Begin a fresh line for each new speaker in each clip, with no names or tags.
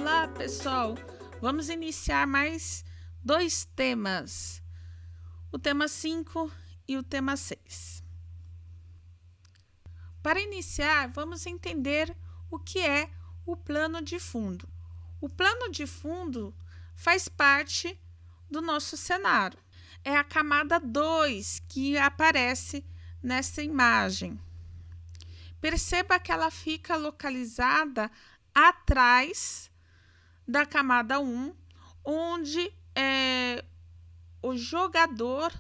Olá, pessoal! Vamos iniciar mais 2 temas, o tema 5 e o tema 6. Para iniciar, vamos entender o que é o plano de fundo. O plano de fundo faz parte do nosso cenário. É a camada 2 que aparece nessa imagem. Perceba que ela fica localizada atrás da camada 1, onde o jogador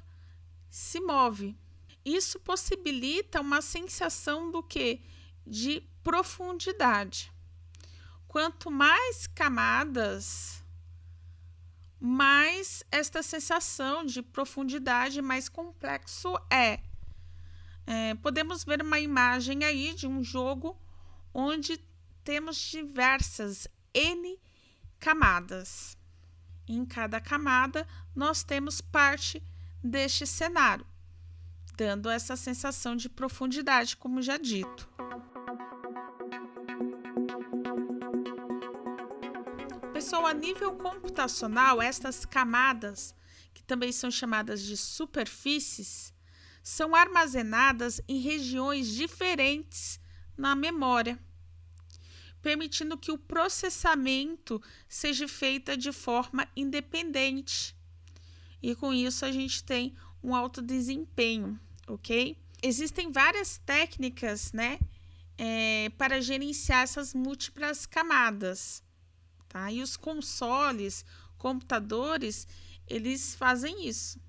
se move. Isso possibilita uma sensação do quê? De profundidade. Quanto mais camadas, mais esta sensação de profundidade, mais complexo é. Podemos ver uma imagem aí de um jogo onde temos diversas N camadas. Em cada camada, nós temos parte deste cenário, dando essa sensação de profundidade, como já dito. Pessoal, a nível computacional, estas camadas, que também são chamadas de superfícies, são armazenadas em regiões diferentes na memória, permitindo que o processamento seja feito de forma independente. E com isso a gente tem um alto desempenho, ok? Existem várias técnicas, para gerenciar essas múltiplas camadas, tá? E os consoles, computadores, eles fazem isso,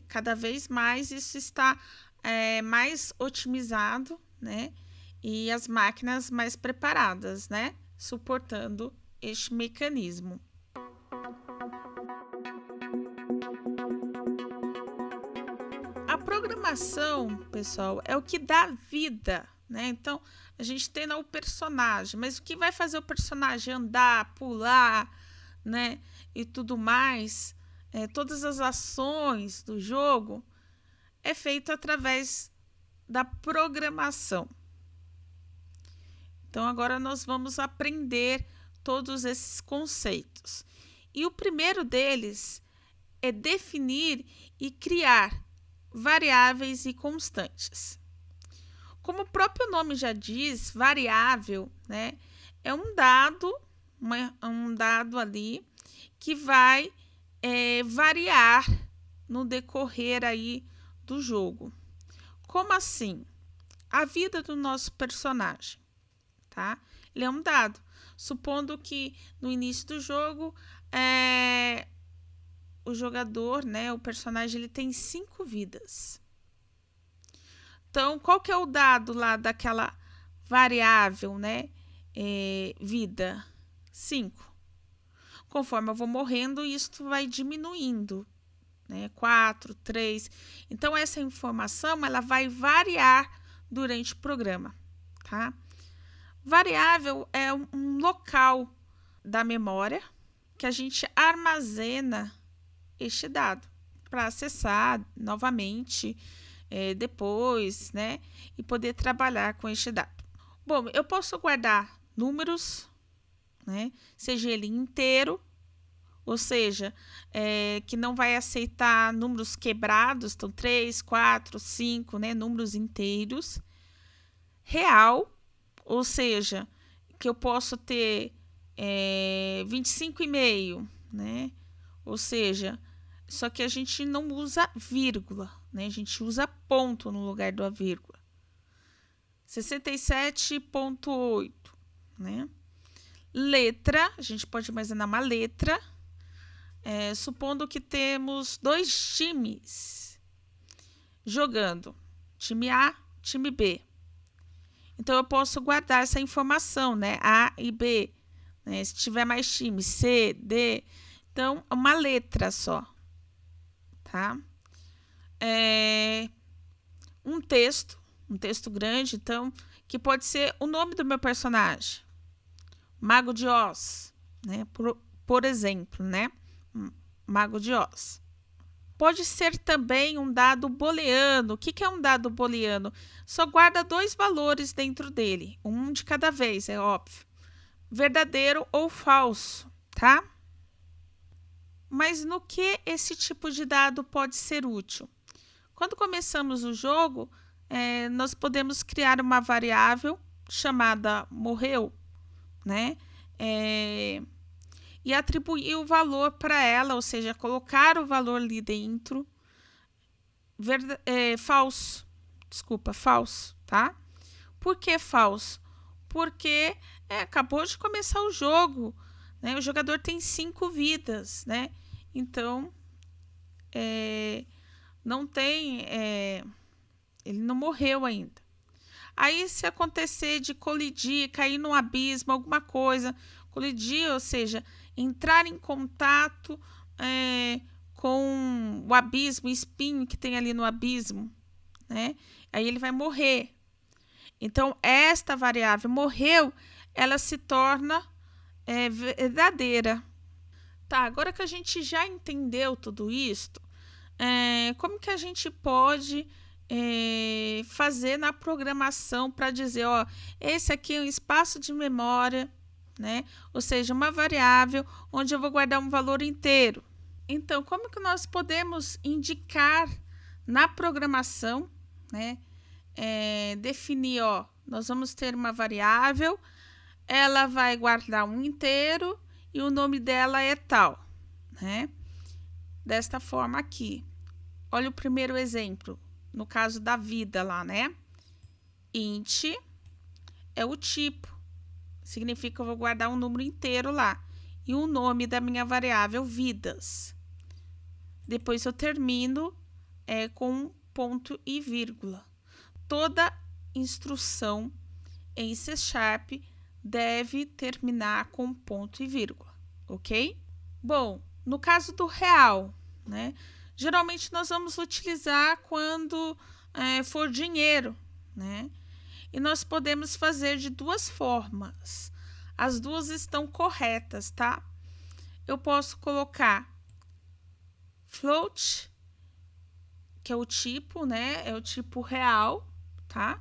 cada vez mais isso está mais otimizado, e as máquinas mais preparadas, suportando este mecanismo. A programação, pessoal, é o que dá vida, Então, a gente tem lá o personagem, mas o que vai fazer o personagem andar, pular, e tudo mais, todas as ações do jogo, é feito através da programação. Então, agora nós vamos aprender todos esses conceitos. E o primeiro deles é definir e criar variáveis e constantes. Como o próprio nome já diz, variável, é um dado ali que vai variar no decorrer aí do jogo. Como assim? A vida do nosso personagem. Ele é um dado, supondo que no início do jogo o jogador, o personagem, ele tem 5 vidas. Então, qual que é o dado lá daquela variável, vida? 5. Conforme eu vou morrendo, isso vai diminuindo, 4, 3. Então, essa informação ela vai variar durante o programa, tá? Variável é um local da memória que a gente armazena este dado para acessar novamente depois, e poder trabalhar com este dado. Bom, eu posso guardar números, seja ele inteiro, ou seja, que não vai aceitar números quebrados, então 3, 4, 5, números inteiros. Real, ou seja, que eu posso ter 25,5, ou seja, só que a gente não usa vírgula, a gente usa ponto no lugar da vírgula. 67,8, Letra, a gente pode armazenar uma letra, supondo que temos 2 times jogando, time A, time B. Então, eu posso guardar essa informação, A e B. Se tiver mais time, C, D. Então, é uma letra só, tá? Um texto grande, então, que pode ser o nome do meu personagem. Mago de Oz, por exemplo, Mago de Oz. Pode ser também um dado booleano. O que é um dado booleano? Só guarda 2 valores dentro dele, um de cada vez, é óbvio. verdadeiro ou falso, tá? Mas no que esse tipo de dado pode ser útil? Quando começamos o jogo, nós podemos criar uma variável chamada morreu, né? E atribuir o valor para ela, ou seja, colocar o valor ali dentro. Falso, tá? Por que falso? Porque acabou de começar o jogo, né? O jogador tem 5 vidas, né? Então, não tem, ele não morreu ainda. Aí, se acontecer de colidir, cair no abismo, alguma coisa, colidir, ou seja, entrar em contato com o abismo, o espinho que tem ali no abismo, né? Aí ele vai morrer. Então, esta variável morreu, ela se torna verdadeira. Tá, agora que a gente já entendeu tudo isto, como que a gente pode fazer na programação para dizer, ó, esse aqui é um espaço de memória, né? Ou seja, uma variável onde eu vou guardar um valor inteiro. Então, como que nós podemos indicar na programação, né? Definir, ó, nós vamos ter uma variável, ela vai guardar um inteiro e o nome dela é tal, né? Desta forma aqui. Olha o primeiro exemplo, no caso da vida lá, né? Int é o tipo, significa que eu vou guardar um número inteiro lá. E o nome da minha variável, vidas. Depois eu termino com ponto e vírgula. Toda instrução em C# deve terminar com ponto e vírgula, ok? Bom, no caso do real, né? Geralmente nós vamos utilizar quando for dinheiro, né? E nós podemos fazer de duas formas. As duas estão corretas, tá? Eu posso colocar float, que é o tipo, né? É o tipo real, tá?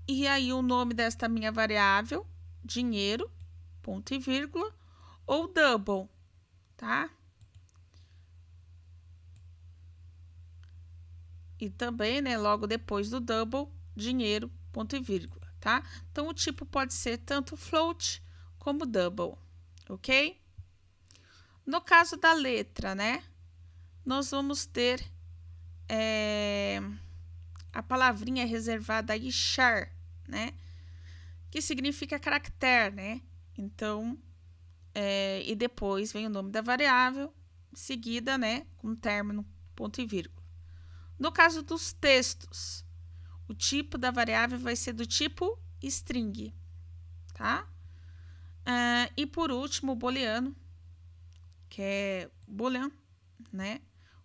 E aí o nome desta minha variável, dinheiro, ponto e vírgula, ou double, tá? E também, né, logo depois do double, dinheiro, ponto e vírgula, tá? Então, o tipo pode ser tanto float como double, ok? No caso da letra, né, nós vamos ter a palavrinha reservada aí, char, né, que significa caractere, né? Então, e depois vem o nome da variável, seguida, né, com término, ponto e vírgula. No caso dos textos, o tipo da variável vai ser do tipo string, tá? E por último, o booleano, que é boolean, né?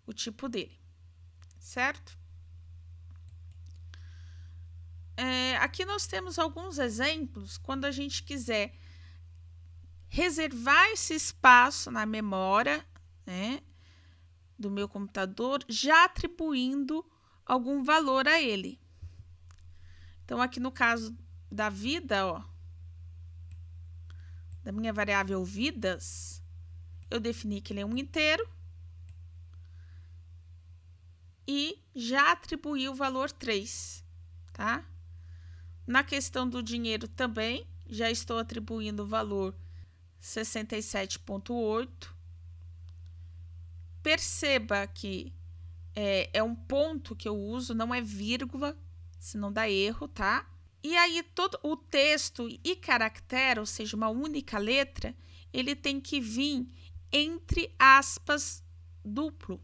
O tipo dele, certo? Aqui nós temos alguns exemplos quando a gente quiser reservar esse espaço na memória, né, do meu computador, já atribuindo algum valor a ele. Então, aqui no caso da vida, ó, da minha variável vidas, eu defini que ele é um inteiro e já atribuí o valor 3, tá? Na questão do dinheiro também, já estou atribuindo o valor 67,8. Perceba que é um ponto que eu uso, não é vírgula, senão dá erro, tá? E aí, todo o texto e caractere, ou seja, uma única letra, ele tem que vir entre aspas duplo.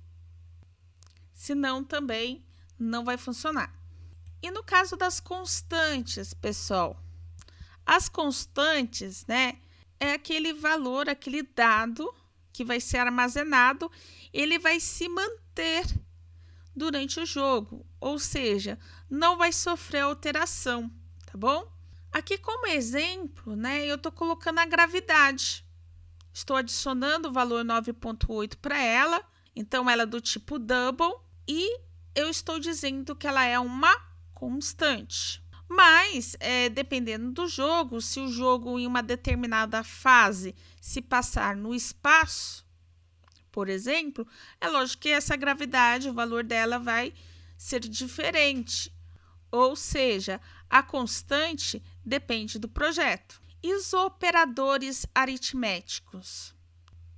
Senão, também não vai funcionar. E no caso das constantes, pessoal, as constantes, né, é aquele valor, aquele dado que vai ser armazenado, ele vai se manter durante o jogo, ou seja, não vai sofrer alteração, tá bom? Aqui como exemplo, né, eu estou colocando a gravidade. Estou adicionando o valor 9,8 para ela, então ela é do tipo double e eu estou dizendo que ela é uma constante. Mas, dependendo do jogo, se o jogo em uma determinada fase se passar no espaço, por exemplo, é lógico que essa gravidade, o valor dela vai ser diferente. Ou seja, a constante depende do projeto. E os operadores aritméticos?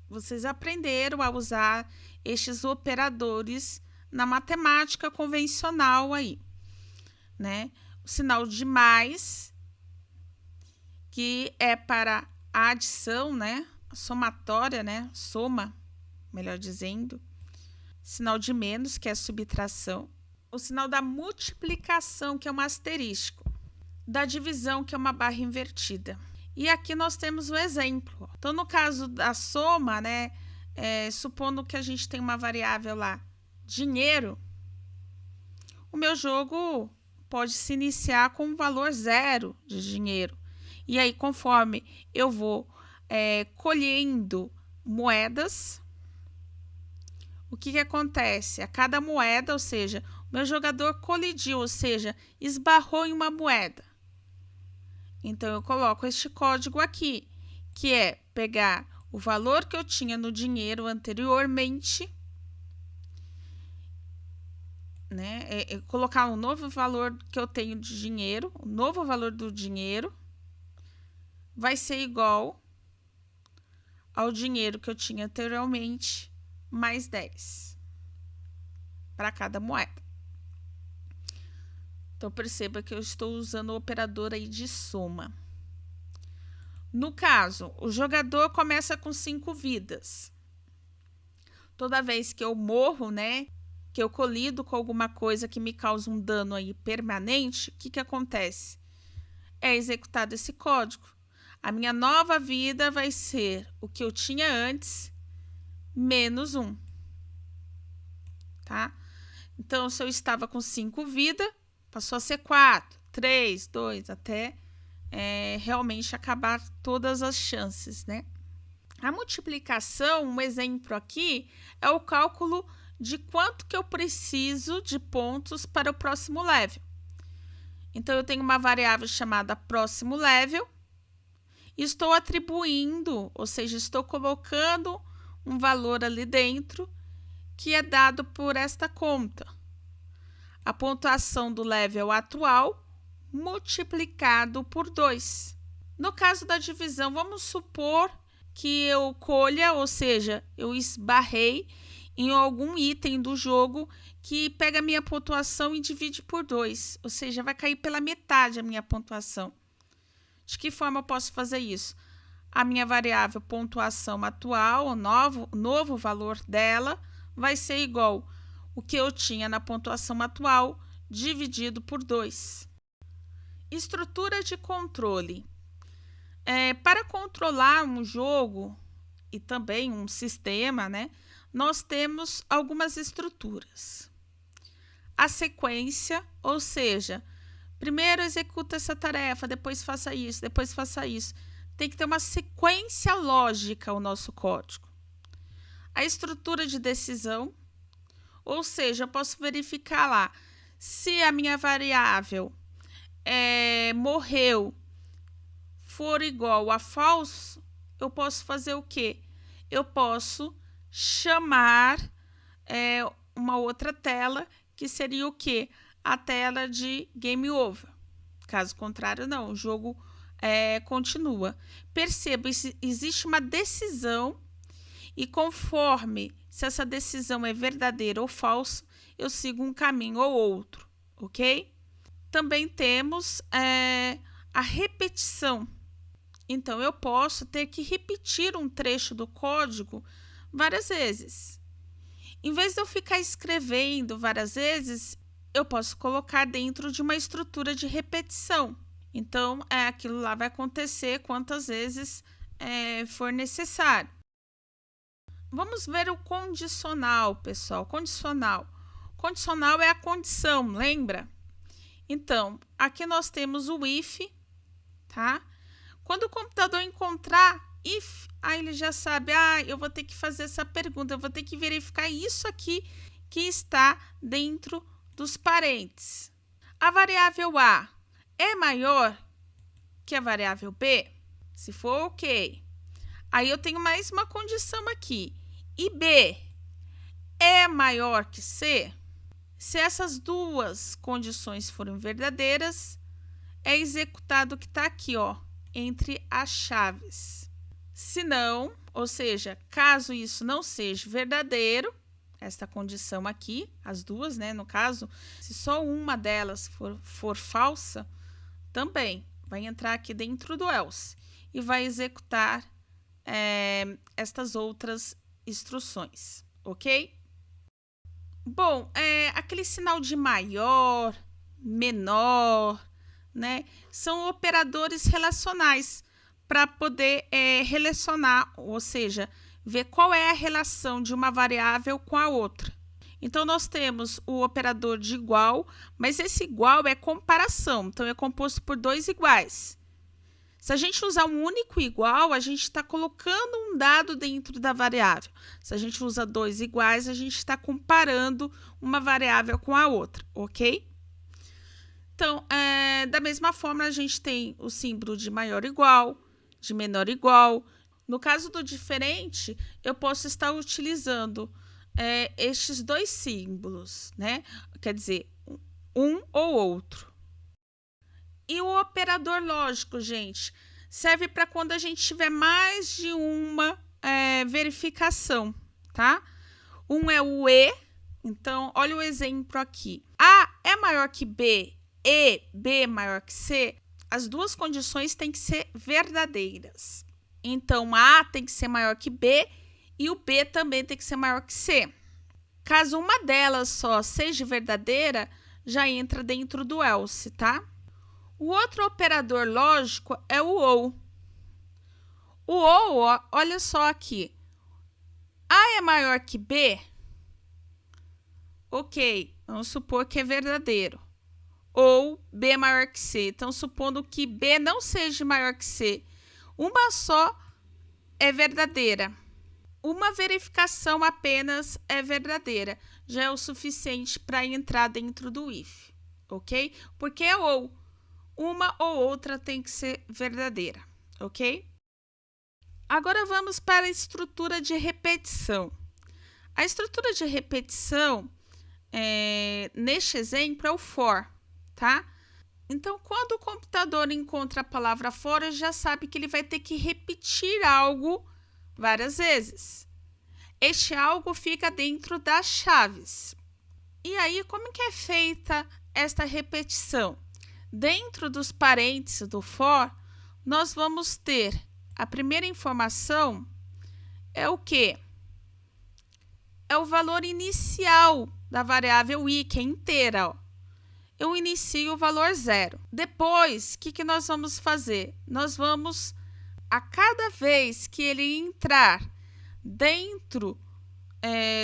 Vocês aprenderam a usar estes operadores na matemática convencional aí, né? O sinal de mais, que é para a adição, né? A somatória, né? Soma, melhor dizendo. Sinal de menos, que é a subtração. O sinal da multiplicação, que é um asterisco. Da divisão, que é uma barra invertida. E aqui nós temos o exemplo. Então, no caso da soma, né? Supondo que a gente tem uma variável lá, dinheiro, o meu jogo pode se iniciar com um valor 0 de dinheiro. E aí, conforme eu vou colhendo moedas, o que acontece? A cada moeda, ou seja, o meu jogador colidiu, ou seja, esbarrou em uma moeda. Então, eu coloco este código aqui, que é pegar o valor que eu tinha no dinheiro anteriormente, né? Colocar um novo valor que eu tenho de dinheiro, o novo valor do dinheiro vai ser igual ao dinheiro que eu tinha anteriormente, mais 10 para cada moeda. Então, perceba que eu estou usando o operador aí de soma. No caso, o jogador começa com 5 vidas. Toda vez que eu morro, né, que eu colido com alguma coisa que me causa um dano aí permanente, o que acontece? É executado esse código. A minha nova vida vai ser o que eu tinha antes, menos 1. Tá? Então, se eu estava com 5 vidas, passou a ser 4, 3, 2, até realmente acabar todas as chances, né? A multiplicação, um exemplo aqui, é o cálculo de quanto que eu preciso de pontos para o próximo level. Então, eu tenho uma variável chamada próximo level, e estou atribuindo, ou seja, estou colocando um valor ali dentro que é dado por esta conta. A pontuação do level atual multiplicado por 2. No caso da divisão, vamos supor que eu colha, ou seja, eu esbarrei em algum item do jogo que pega a minha pontuação e divide por 2, ou seja, vai cair pela metade a minha pontuação. De que forma eu posso fazer isso? A minha variável pontuação atual, o novo valor dela, vai ser igual o que eu tinha na pontuação atual dividido por 2. Estrutura de controle. Para controlar um jogo e também um sistema, né, nós temos algumas estruturas. A sequência, ou seja, primeiro executa essa tarefa, depois faça isso, depois faça isso. Tem que ter uma sequência lógica o nosso código. A estrutura de decisão, ou seja, eu posso verificar lá se a minha variável morreu for igual a falso, eu posso fazer o quê? Eu posso chamar uma outra tela, que seria o quê? A tela de game over. Caso contrário, não, o jogo continua. Perceba, existe uma decisão e conforme se essa decisão é verdadeira ou falsa, eu sigo um caminho ou outro, ok? Também temos a repetição. Então, eu posso ter que repetir um trecho do código várias vezes. Em vez de eu ficar escrevendo várias vezes, eu posso colocar dentro de uma estrutura de repetição. Então, aquilo lá vai acontecer quantas vezes for necessário. Vamos ver o condicional, pessoal. Condicional. Condicional é a condição, lembra? Então, aqui nós temos o if, tá? Quando o computador encontrar if, aí ele já sabe, eu vou ter que fazer essa pergunta, eu vou ter que verificar isso aqui que está dentro dos parênteses. A variável a é maior que a variável B? Se for, ok. Aí eu tenho mais uma condição aqui. E B é maior que C? Se essas duas condições forem verdadeiras, é executado o que está aqui, ó, entre as chaves. Se não, ou seja, caso isso não seja verdadeiro, esta condição aqui, as duas, né, no caso, se só uma delas for falsa, também vai entrar aqui dentro do else e vai executar estas outras instruções, ok? Bom, aquele sinal de maior, menor, né, são operadores relacionais para poder relacionar, ou seja, ver qual é a relação de uma variável com a outra. Então, nós temos o operador de igual, mas esse igual é comparação, então é composto por dois iguais. Se a gente usar um único igual, a gente está colocando um dado dentro da variável. Se a gente usa dois iguais, a gente está comparando uma variável com a outra, ok? Então, da mesma forma, a gente tem o símbolo de maior igual, de menor igual. No caso do diferente, eu posso estar utilizando estes dois símbolos, né? Quer dizer, um ou outro. E o operador lógico, gente, serve para quando a gente tiver mais de uma verificação, tá? Um é o E, então, olha o exemplo aqui. A é maior que B e B é maior que C, as duas condições têm que ser verdadeiras. Então, A tem que ser maior que B e o B também tem que ser maior que C. Caso uma delas só seja verdadeira, já entra dentro do else, tá? O outro operador lógico é o OU. O OU, olha só aqui. A é maior que B? Ok, vamos supor que é verdadeiro. Ou B é maior que C. Então, supondo que B não seja maior que C, uma só é verdadeira. Uma verificação apenas é verdadeira. Já é o suficiente para entrar dentro do if, ok? Porque é ou. Uma ou outra tem que ser verdadeira, ok? Agora vamos para a estrutura de repetição. A estrutura de repetição, neste exemplo, é o for, tá? Então, quando o computador encontra a palavra for, ele já sabe que ele vai ter que repetir algo várias vezes. Este algo fica dentro das chaves. E aí, como que é feita esta repetição? Dentro dos parênteses do for, nós vamos ter a primeira informação é o quê? É o valor inicial da variável i, que é inteira, ó. Eu inicio o valor 0. Depois, o que nós vamos fazer? Nós vamos, a cada vez que ele entrar dentro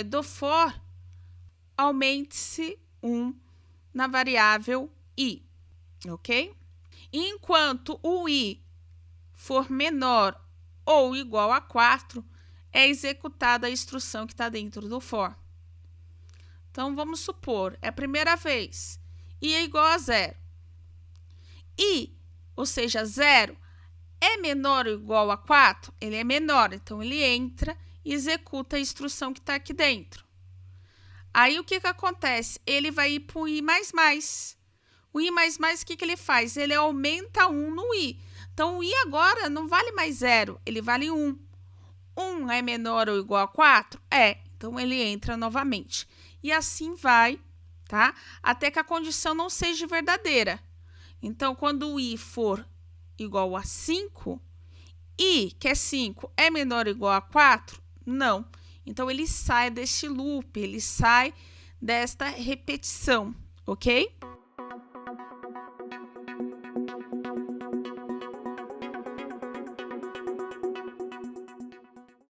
do for, aumente-se 1 na variável i, ok? E enquanto o i for menor ou igual a 4, é executada a instrução que está dentro do for. Então, vamos supor, é a primeira vez, i é igual a 0. I, ou seja, 0, é menor ou igual a 4? Ele é menor, então ele entra e executa a instrução que está aqui dentro. Aí, o que acontece? Ele vai ir para o i++. O i++, o que ele faz? Ele aumenta 1 no i. Então, o i agora não vale mais 0, ele vale 1. 1 é menor ou igual a 4? É, então ele entra novamente. E assim vai, tá? Até que a condição não seja verdadeira. Então, quando o i for igual a 5, i, que é 5, é menor ou igual a 4? Não. Então, ele sai deste loop, ele sai desta repetição, ok?